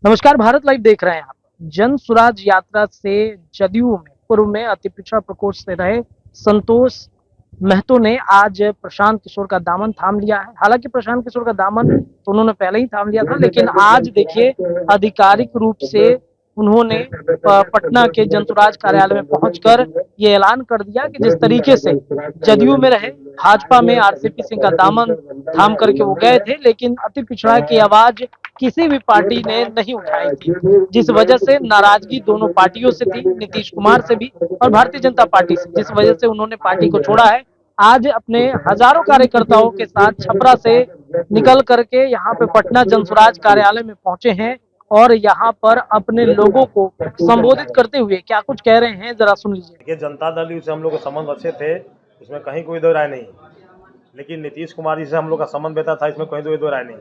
नमस्कार, भारत लाइव देख रहे हैं आप। जन सुराज यात्रा से जदयू में पूर्व में अति पिछड़ा प्रकोष्ठ से रहे संतोष महतो ने आज प्रशांत किशोर का दामन थाम लिया है। हालांकि प्रशांत किशोर का दामन तो उन्होंने पहले ही थाम लिया था, लेकिन आज देखिए आधिकारिक रूप से उन्होंने पटना के जनसुराज कार्यालय में पहुंचकर ये ऐलान कर दिया कि जिस तरीके से जदयू में रहे, भाजपा में आरसीपी सिंह का दामन थाम करके वो गए थे, लेकिन अति पिछड़ा की आवाज किसी भी पार्टी ने नहीं उठाई थी, जिस वजह से नाराजगी दोनों पार्टियों से थी, नीतीश कुमार से भी और भारतीय जनता पार्टी से, जिस वजह से उन्होंने पार्टी को छोड़ा है। आज अपने हजारों कार्यकर्ताओं के साथ छपरा से निकल करके यहाँ पे पटना जनसुराज कार्यालय में पहुंचे हैं और यहाँ पर अपने लोगों को संबोधित करते हुए क्या कुछ कह रहे हैं, जरा सुन लीजिए। देखिए, जनता दल से हम लोग के संबंध अच्छे थे, इसमें कहीं कोई दो राय नहीं। लेकिन नीतीश कुमार जी से हम लोग का संबंध बेहतर था, इसमें कहीं दो राय नहीं।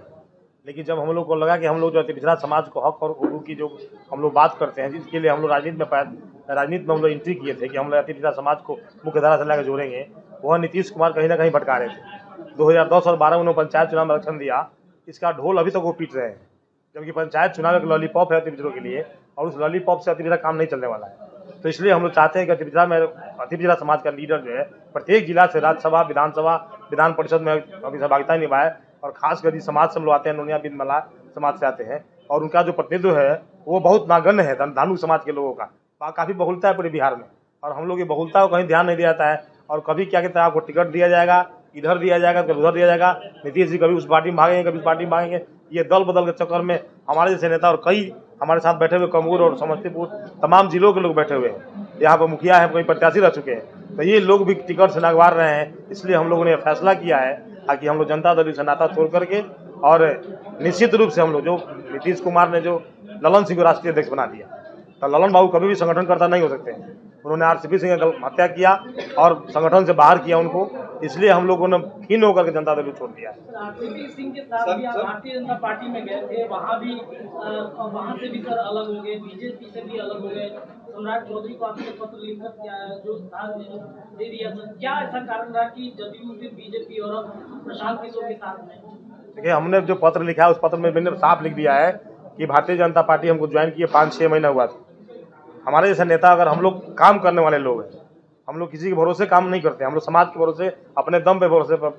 लेकिन जब हम लोग को लगा कि हम लोग जो अति पिछड़ा समाज को हक और हुकूक की जो हम लोग बात करते हैं, जिसके लिए हम लोग राजनीति में हम लोग एंट्री किए थे कि हम लोग अति पिछड़ा समाज को मुख्य धारा से लाकर जोड़ेंगे, वह नीतीश कुमार कहीं ना कहीं भटका रहे थे। 2010 और 12 में उन्होंने पंचायत चुनाव में आरक्षण दिया, इसका ढोल अभी तक वो पीट रहे हैं। जबकि पंचायत चुनाव एक लॉलीपॉप है अति पिछड़ों के लिए, और उस लॉलीपॉप से अति पिछड़ा काम नहीं चलने वाला है। तो इसलिए हम लोग चाहते हैं कि अति पिछड़ा समाज का लीडर जो है प्रत्येक जिला से राज्यसभा, विधानसभा, विधान परिषद में अपनी सहभागिता निभाए। और खासकर जिस समाज से हम लोग आते हैं, नोनिया बिन मला समाज से आते हैं, और उनका जो प्रतिनिधित्व है वो बहुत नागण्य है धानु समाज के लोगों का। काफ़ी बहुलता है पूरे बिहार में, और हम लोग ये बहुलता को कहीं ध्यान नहीं दिया जाता है। और कभी क्या कहते हैं, आपको टिकट दिया जाएगा, इधर दिया जाएगा, कभी उधर दिया जाएगा। नीतीश जी कभी उस पार्टी में भागेंगे, कभी इस पार्टी में भागेंगे। ये दल बदल के चक्कर में हमारे जैसे नेता और कई हमारे साथ बैठे हुए कमूर और समस्तीपुर तमाम जिलों के लोग बैठे हुए हैं, यहाँ पर मुखिया है, कोई प्रत्याशी रह चुके हैं, तो ये लोग भी टिकट से नगवार रहे हैं। इसलिए हम लोगों ने फैसला किया है ताकि हम लोग जनता दल से नाता छोड़ करके, और निश्चित रूप से हम लोग जो नीतीश कुमार ने जो ललन सिंह को राष्ट्रीय अध्यक्ष बना दिया, तो ललन बाबू कभी भी संगठनकर्ता नहीं हो सकते हैं। उन्होंने आरसीपी सिंह की हत्या किया और संगठन से बाहर किया उनको, इसलिए हम लोगों ने खीन होकर के जनता दल छोड़ दिया। आरसीपी सिंह के साथ भी आप भारतीय जनता पार्टी में गए थे, वहाँ से भी सर अलग हो गए, बीजेपी से भी अलग हो गए। सम्राट चौधरी को आपने पत्र लिखकर जो स्थान दे दिया, सर क्या ऐसा कारण रहा कि जदयू फिर बीजेपी और प्रशांत किशोर के साथ में? देखिए, हमने जो पत्र लिखा है उस पत्र में मैंने साफ लिख दिया है कि भारतीय जनता पार्टी हमको ज्वाइन किए 5-6 महीना हुआ था। हमारे जैसे नेता, अगर हम लोग काम करने वाले लोग हैं, हम लोग किसी के भरोसे काम नहीं करते, हम लोग समाज के भरोसे अपने दम पे भरोसे पर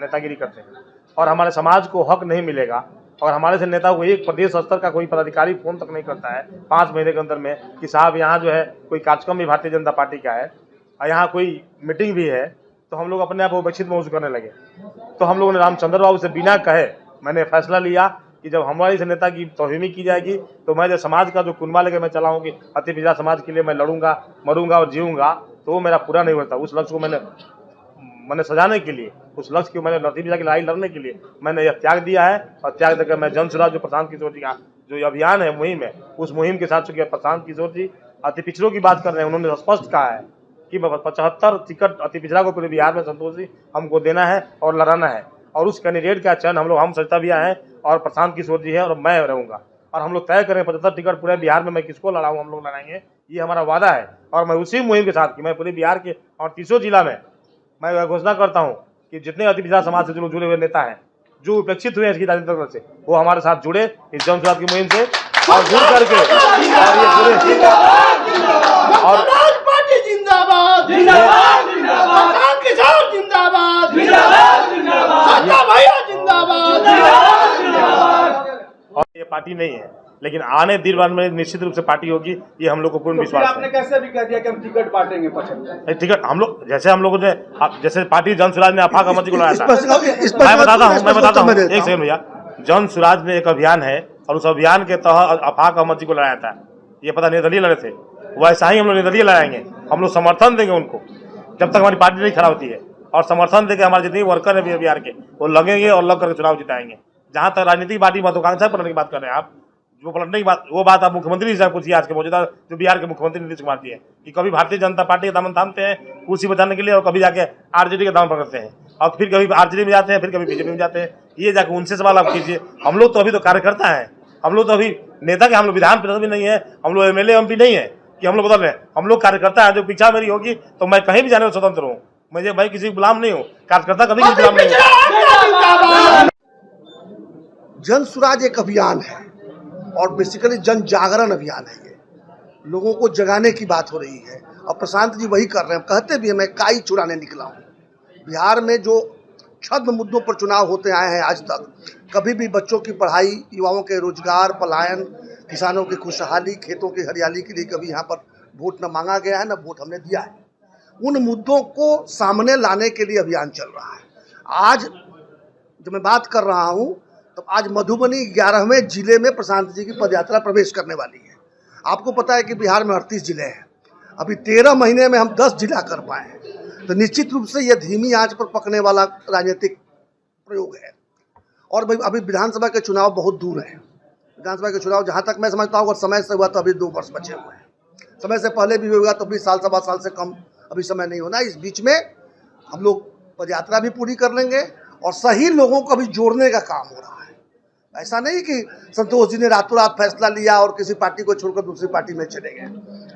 नेतागिरी करते हैं। और हमारे समाज को हक नहीं मिलेगा, और हमारे से नेता को एक प्रदेश स्तर का कोई पदाधिकारी फोन तक नहीं करता है 5 महीने के अंदर में कि साहब यहाँ जो है कोई कार्यक्रम भी भारतीय जनता पार्टी का है और यहाँ कोई मीटिंग भी है, तो हम लोग अपने आप उपेक्षित महसूस करने लगे। तो हम लोगों ने रामचंद्र बाबू से बिना कहे मैंने फैसला लिया कि जब हमारे से नेता की तौहीनी की जाएगी, तो मैं जो समाज का जो कुनबा लेकर मैं चला हूँ कि अति पिछड़ा समाज के लिए मैं लड़ूंगा, मरूंगा और जीऊँगा, तो वो मेरा पूरा नहीं होता। उस लक्ष्य को मैंने सजाने के लिए, उस लक्ष्य की मैंने अति पिछड़ा की लड़ाई लड़ने के लिए मैंने यह त्याग दिया है। और त्याग देकर मैं जन सुराज जो प्रशांत किशोर जी का जो अभियान है, मुहिम है, उस मुहिम के साथ चूंकि प्रशांत किशोर जी अति पिछड़ों की बात कर रहे हैं, उन्होंने स्पष्ट कहा है कि 75 टिकट अति पिछड़ा को पूरे बिहार में संतोष जी हमको देना है और लड़ाना है। और उस कैंडिडेट का चयन हम सरिता भैया हैं और प्रशांत किशोर जी हैं और मैं रहूँगा। और हम लोग तय करें 75 टिकट पूरे बिहार में मैं किसको लड़ाऊँ, हम लोग लड़ाएंगे, ये हमारा वादा है। और मैं उसी मुहिम के साथ कि मैं पूरे बिहार के 38 जिला में मैं घोषणा करता हूँ कि जितने अति पिछड़ा समाज से जुड़े हुए नेता हैं, जो उपेक्षित हुए इसकी राजनीतिक से, वो हमारे साथ जुड़े इस जन सुराज की मुहिम से और जुड़ करके और और ये पार्टी नहीं है, लेकिन आने दिन बाद में निश्चित रूप से पार्टी होगी, ये हम लोग को पूर्ण विश्वास है। आपने कैसे भी कह दिया कि हम टिकट बांटेंगे 75 टिकट हम लोग जैसे हम लोगों ने जैसे पार्टी जन सुराज ने आफाक अहमद जी को लाया था। मैं बताता हूँ एक सेकंड भैया। जन सुराज ने एक अभियान है और उस अभियान के तहत आफाक अहमद जी को लड़ाया था। ये पता निर्दलीय लड़े थे, वैसा ही हम लोग निर्दलीय लड़ाएंगे। हम लोग समर्थन देंगे उनको जब तक हमारी पार्टी नहीं खड़ा होती है, और समर्थन देकर हमारे जितने वर्कर है बिहार के वो लगेंगे और लग करके चुनाव जिताएंगे। जहाँ तक राजनीतिक पार्टी महत्वाकांक्षा पलटने की बात कर रहे हैं आप, जो पलटने की बात, वो बात आप मुख्यमंत्री से पूछिए, आज के मौजूदा जो बिहार के मुख्यमंत्री नीतीश कुमार जी है, कि कभी भारतीय जनता पार्टी का दामन थामते हैं कुर्सी बचाने के लिए, और कभी जाके आरजेडी का दामन पकड़ते हैं, और फिर कभी आरजेडी में जाते हैं, फिर कभी बीजेपी में जाते हैं। ये जाकर उनसे सवाल आप कीजिए। हम लोग तो अभी तो कार्यकर्ता हैं, हम लोग तो अभी नेता के, हम लोग विधान परिषद भी नहीं है, हम लोग एमएलए एमपी नहीं है कि हम लोग बदल रहे हैं। हम लोग कार्यकर्ता है, जो पीछा मेरी होगी तो मैं कहीं भी जाने में स्वतंत्र हूँ। मैं किसी गुलाम नहीं हूँ, कार्यकर्ता कभी किसी गुलाम नहीं हूँ। जन सुराज एक अभियान है और बेसिकली जन जागरण अभियान है। ये लोगों को जगाने की बात हो रही है और प्रशांत जी वही कर रहे हैं। कहते भी हैं मैं काई चुराने निकला हूँ। बिहार में जो छद्म मुद्दों पर चुनाव होते आए हैं आज तक, कभी भी बच्चों की पढ़ाई, युवाओं के रोजगार, पलायन, किसानों की खुशहाली, खेतों की हरियाली के लिए कभी यहाँ पर वोट न मांगा गया है, न वोट हमने दिया है। उन मुद्दों को सामने लाने के लिए अभियान चल रहा है। आज जब मैं बात कर रहा हूँ तो आज मधुबनी 11वें जिले में प्रशांत जी की पदयात्रा प्रवेश करने वाली है। आपको पता है कि बिहार में 38 जिले हैं। अभी 13 महीने में हम 10 जिला कर पाए हैं, तो निश्चित रूप से यह धीमी आंच पर पकने वाला राजनीतिक प्रयोग है। और भाई अभी विधानसभा के चुनाव बहुत दूर हैं। विधानसभा के चुनाव जहाँ तक मैं समझता हूँ अगर समय से हुआ तो अभी 2 वर्ष बचे हुए हैं। समय से पहले भी होगा तो 20 साल, सवा साल से कम अभी समय नहीं होना। इस बीच में हम लोग पदयात्रा भी पूरी कर लेंगे और सही लोगों को अभी जोड़ने का काम हो रहा है। ऐसा नहीं कि संतोष जी ने रातों रात फैसला लिया और किसी पार्टी को छोड़कर दूसरी पार्टी में चले गए।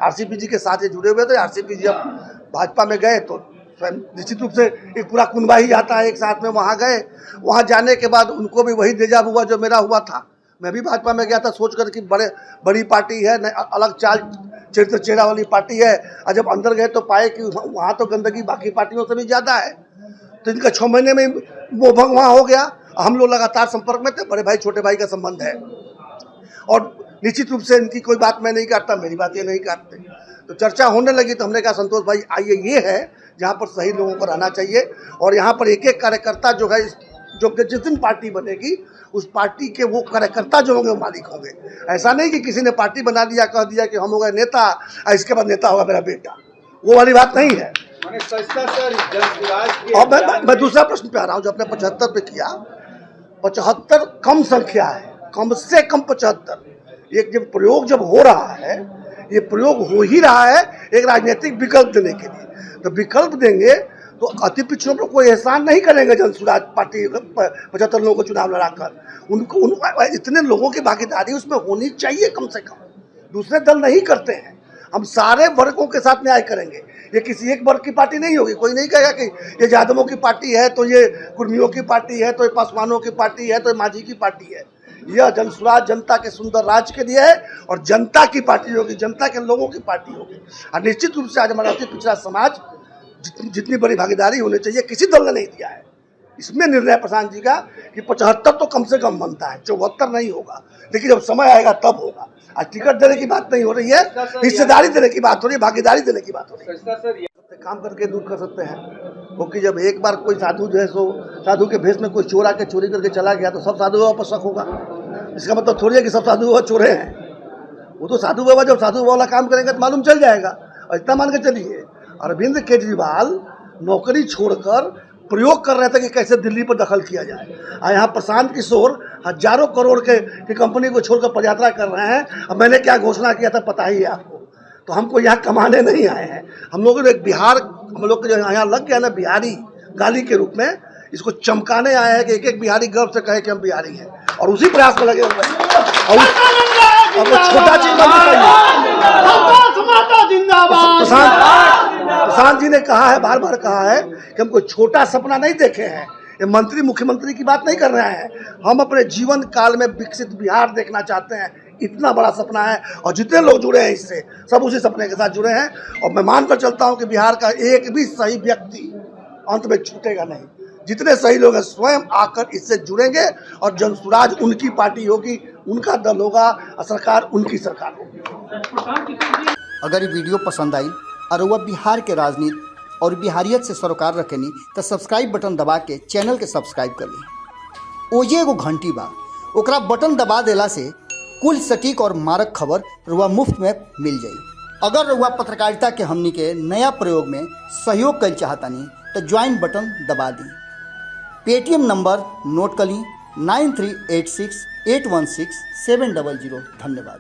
आरसीपी जी के साथ ये जुड़े हुए थे। आरसीपी जी अब भाजपा में गए तो निश्चित रूप से एक पूरा कुनबा ही आता है एक साथ में। वहाँ गए, वहाँ जाने के बाद उनको भी वही तेजाब हुआ जो मेरा हुआ था। मैं भी भाजपा में गया था सोच कर कि बड़ी पार्टी है, अलग चाल चरित्र चेहरा वाली पार्टी है, और जब अंदर गए तो पाए कि वहाँ तो गंदगी बाकी पार्टियों से भी ज़्यादा है। तो इनका 6 महीने में वो भंग वहाँ हो गया। हम लोग लगातार संपर्क में थे। बड़े भाई छोटे भाई का संबंध है और निश्चित रूप से इनकी कोई बात मैं नहीं काटता, मेरी बात ये नहीं काटते। तो चर्चा होने लगी तो हमने कहा संतोष भाई आइए, ये है जहाँ पर सही लोगों को रहना चाहिए और यहाँ पर एक एक कार्यकर्ता जो है, जो जिस दिन पार्टी बनेगी उस पार्टी के वो कार्यकर्ता जो होंगे वो मालिक होंगे। ऐसा नहीं कि किसी ने पार्टी बना दिया, कह दिया कि हम हो गए नेता और इसके बाद नेता होगा मेरा बेटा, वो वाली बात नहीं है। और मैं दूसरा प्रश्न पे आ रहा हूँ जो आपने 75 पे किया। 75 कम संख्या है, कम से कम 75। एक जब प्रयोग जब हो रहा है, ये प्रयोग हो ही रहा है एक राजनीतिक विकल्प देने के लिए। तो विकल्प देंगे तो अति पिछड़ों पर कोई एहसान नहीं करेंगे। जन सुराज पार्टी 75 लोगों को चुनाव लड़ाकर उनको इतने लोगों की भागीदारी उसमें होनी चाहिए कम से कम। दूसरे दल नहीं करते हैं। हम सारे वर्गों के साथ न्याय करेंगे। ये किसी एक वर्ग की पार्टी नहीं होगी। कोई नहीं कहेगा कि ये यादवों की पार्टी है तो ये कुर्मियों की पार्टी है तो ये पासवानों की पार्टी है तो ये माझी की पार्टी है। यह जनसुराज जनता के सुंदर राज के लिए है और जनता की पार्टी होगी, जनता के लोगों की पार्टी होगी। और निश्चित रूप से आज हमारा अति पिछड़ा समाज जितनी बड़ी भागीदारी होनी चाहिए किसी दल ने नहीं दिया है। इसमें निर्णय प्रशांत जी का कि 75 तो कम से कम बनता है, 74 नहीं होगा, लेकिन जब समय आएगा तब होगा। आज टिकट देने की बात नहीं हो रही है, हिस्सेदारी देने की बात हो रही है, भागीदारी देने की बात हो रही है। काम करके दूर कर सकते हैं, क्योंकि जब एक बार कोई साधु जो है सो साधु के भेष में कोई चोर आके चोरी करके चला गया तो सब साधु बाबा पर शक होगा। इसका मतलब थोड़ी है कि सब साधु बाबा चोरे हैं। वो तो साधु बाबा जब साधु बाबा वाला काम करेंगे तो मालूम चल जाएगा। और इतना मान के चलिए अरविंद केजरीवाल नौकरी छोड़कर प्रयोग कर रहे थे कि कैसे दिल्ली पर दखल किया जाए, और यहाँ प्रशांत किशोर हजारों करोड़ के कंपनी को छोड़कर पदयात्रा कर रहे हैं। अब मैंने क्या घोषणा किया था पता ही है आपको। तो हमको यहाँ कमाने नहीं आए हैं। हम लोग एक बिहार, हम लोग जो यहाँ लग गया ना बिहारी गाली के रूप में, इसको चमकाने आए हैं कि एक एक बिहारी गर्व से कहे कि हम बिहारी हैं, और उसी प्रयास में लगे हुए हैं। और वो छोटा चीज प्रशांत जी ने कहा है, बार बार कहा है कि हम कोई छोटा सपना नहीं देखे हैं। ये मंत्री मुख्यमंत्री की बात नहीं कर रहे हैं। हम अपने जीवन काल में विकसित बिहार देखना चाहते हैं। इतना बड़ा सपना है और जितने लोग जुड़े हैं इससे सब उसी सपने के साथ जुड़े हैं। और मैं मानकर चलता हूं कि बिहार का एक भी सही व्यक्ति अंत में छूटेगा नहीं। जितने सही लोग हैं स्वयं आकर इससे जुड़ेंगे और जनसुराज उनकी पार्टी होगी, उनका दल होगा और सरकार उनकी सरकार होगी। अगर ये वीडियो पसंद आई और वह बिहार के राजनीति और बिहारियत से सरोकार रखेनी तो सब्सक्राइब बटन दबा के चैनल के सब्सक्राइब कर ली। ओजे एगो घंटी बा, ओकरा बटन दबा देला से कुल सटीक और मारक खबर रुआ मुफ्त में मिल जाई। अगर रुआ पत्रकारिता के हमनी के नया प्रयोग में सहयोग कर चाहतानी तो ज्वाइन बटन दबा दी। पेटीएम नंबर नोट कर ली 9386816700। धन्यवाद।